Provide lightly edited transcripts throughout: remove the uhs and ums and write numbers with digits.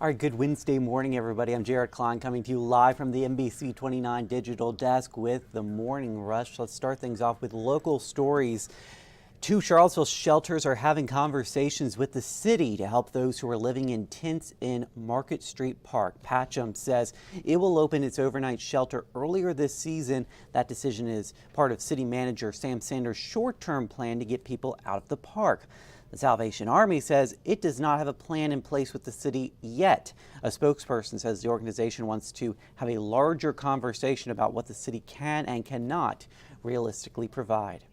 All right, good Wednesday morning, everybody. I'm Jared Klein coming to you live from the NBC29 Digital Desk with the Morning Rush. Let's start things off with local stories. Two Charlottesville shelters are having conversations with the city to help those who are living in tents in Market Street Park. Patcham says it will open its overnight shelter earlier this season. That decision is part of City Manager Sam Sanders' short-term plan to get people out of the park. The Salvation Army says it does not have a plan in place with the city yet. A spokesperson says the organization wants to have a larger conversation about what the city can and cannot realistically provide.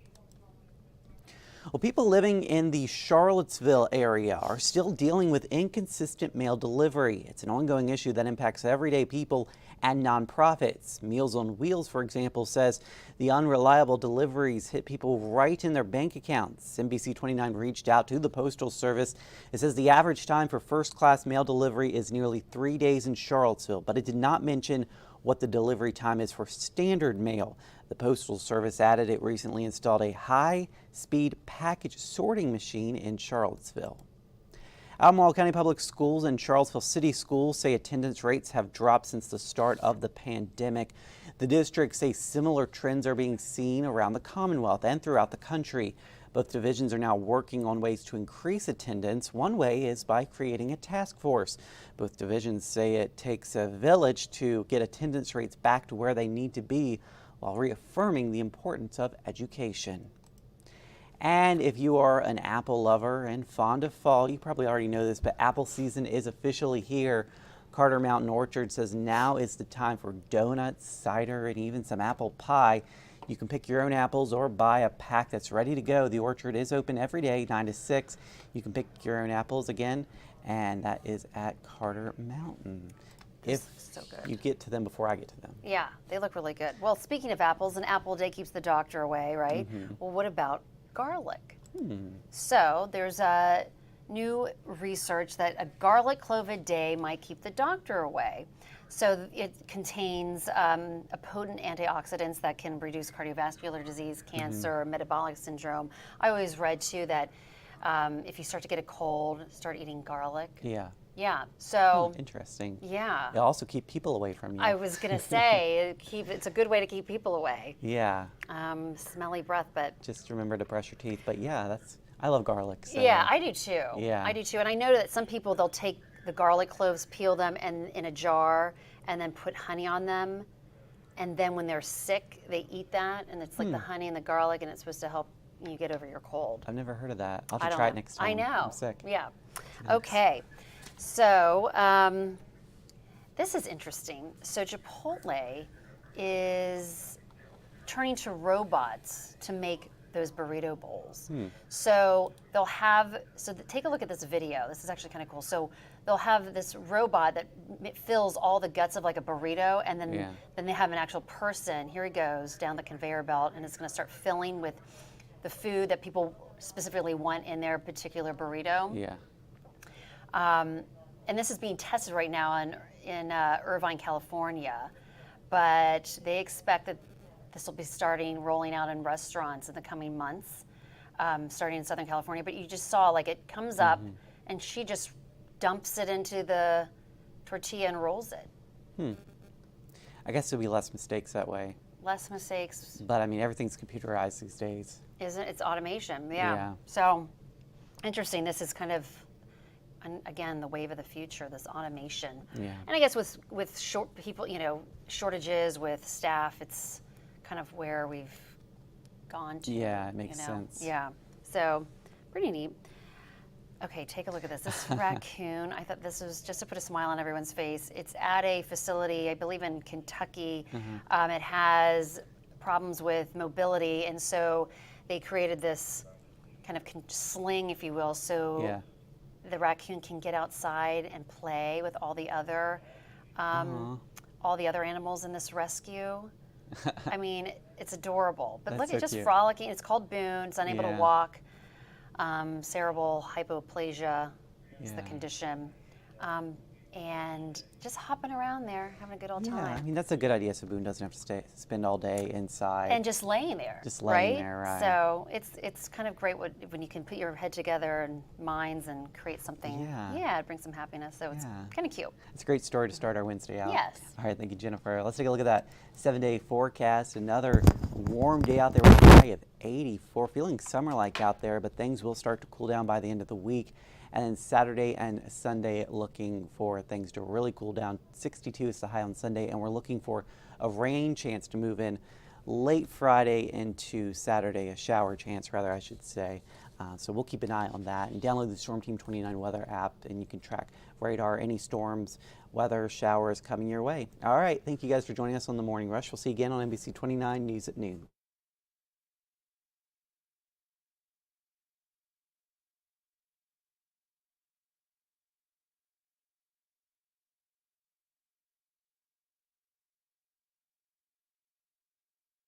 Well, people living in the Charlottesville area are still dealing with inconsistent mail delivery. It's an ongoing issue that impacts everyday people and nonprofits. Meals on Wheels, for example, says the unreliable deliveries hit people right in their bank accounts. NBC29 reached out to the Postal Service. It says the average time for first-class mail delivery is nearly 3 days in Charlottesville, but it did not mention what the delivery time is for standard mail. The Postal Service added it recently installed a high-speed package sorting machine in Charlottesville. Albemarle County Public Schools and Charlottesville City Schools say attendance rates have dropped since the start of the pandemic. The districts say similar trends are being seen around the Commonwealth and throughout the country. Both divisions are now working on ways to increase attendance. One way is by creating a task force. Both divisions say it takes a village to get attendance rates back to where they need to be, while reaffirming the importance of education. And if you are an apple lover and fond of fall, you probably already know this, but apple season is officially here. Carter Mountain Orchard says now is the time for donuts, cider, and even some apple pie. You can pick your own apples or buy a pack that's ready to go. The orchard is open every day, 9 to 6. You can pick your own apples again, and that is at Carter Mountain. If so good. You get to them before I get to them. Yeah, they look really good. Well, speaking of apples, an apple a day keeps the doctor away, right? Well, what about garlic? So there's a new research that a garlic clove a day might keep the doctor away. So it contains a potent antioxidants that can reduce cardiovascular disease, cancer, metabolic syndrome. I always read too that if you start to get a cold, start eating garlic. Yeah. Yeah, so. Interesting. Yeah. It'll also keep people away from you. I was going to say, it's a good way to keep people away. Yeah. Smelly breath, but. Just remember to brush your teeth. But yeah, I love garlic. So. Yeah, I do too. Yeah. I do too. And I know that some people, they'll take the garlic cloves, peel them in a jar, and then put honey on them. And then when they're sick, they eat that. And it's like the honey and the garlic, and it's supposed to help you get over your cold. I've never heard of that. I'll have to try it next time. I know. I'm sick. Yeah. Nice. Okay. So this is interesting. So Chipotle is turning to robots to make those burrito bowls. So they'll have, take a look at this video. This is actually kind of cool. So they'll have this robot that fills all the guts of like a burrito, and then they have an actual person. Here he goes down the conveyor belt, and it's going to start filling with the food that people specifically want in their particular burrito. Yeah. And this is being tested right now in Irvine, California, but they expect that this will be rolling out in restaurants in the coming months, starting in Southern California. But you just saw, like, it comes up, and she just dumps it into the tortilla and rolls it. I guess there'll be less mistakes that way. Less mistakes. But I mean, everything's computerized these days. Isn't it? It's automation, yeah. So, interesting. This is kind of, again, the wave of the future, this automation. Yeah. And I guess with shortages with staff, it's kind of where we've gone to. Yeah, it makes sense. Yeah. So, pretty neat. Okay, take a look at this. This raccoon, I thought this was just to put a smile on everyone's face. It's at a facility, I believe in Kentucky. It has problems with mobility, and so they created this kind of sling, if you will, so the raccoon can get outside and play with all the other animals in this rescue. I mean, it's adorable. But look, it's just frolicking. It's called Boone. It's unable to walk. Cerebral hypoplasia is the condition. and just hopping around there, having a good old Yeah, I time. mean, that's a good idea so Boone doesn't have to spend all day inside. And just laying there. Just laying there, right. So it's kind of great when you can put your head together and minds and create something. Yeah. Bring some happiness. So it's Yeah. kind of cute. It's a great story to start our Wednesday out. Yes. All right, thank you, Jennifer. Let's take a look at that 7-day forecast. Another warm day out there with a high of 84. Feeling summer-like out there, but things will start to cool down by the end of the week. And then Saturday and Sunday, looking for things to really cool down. 62 is the high on Sunday, and we're looking for a rain chance to move in late Friday into Saturday, a shower chance rather, I should say. So we'll keep an eye on that, and download the Storm Team 29 weather app, and you can track radar, any storms, weather, showers coming your way. All right, thank you guys for joining us on the Morning Rush. We'll see you again on NBC 29 News at noon.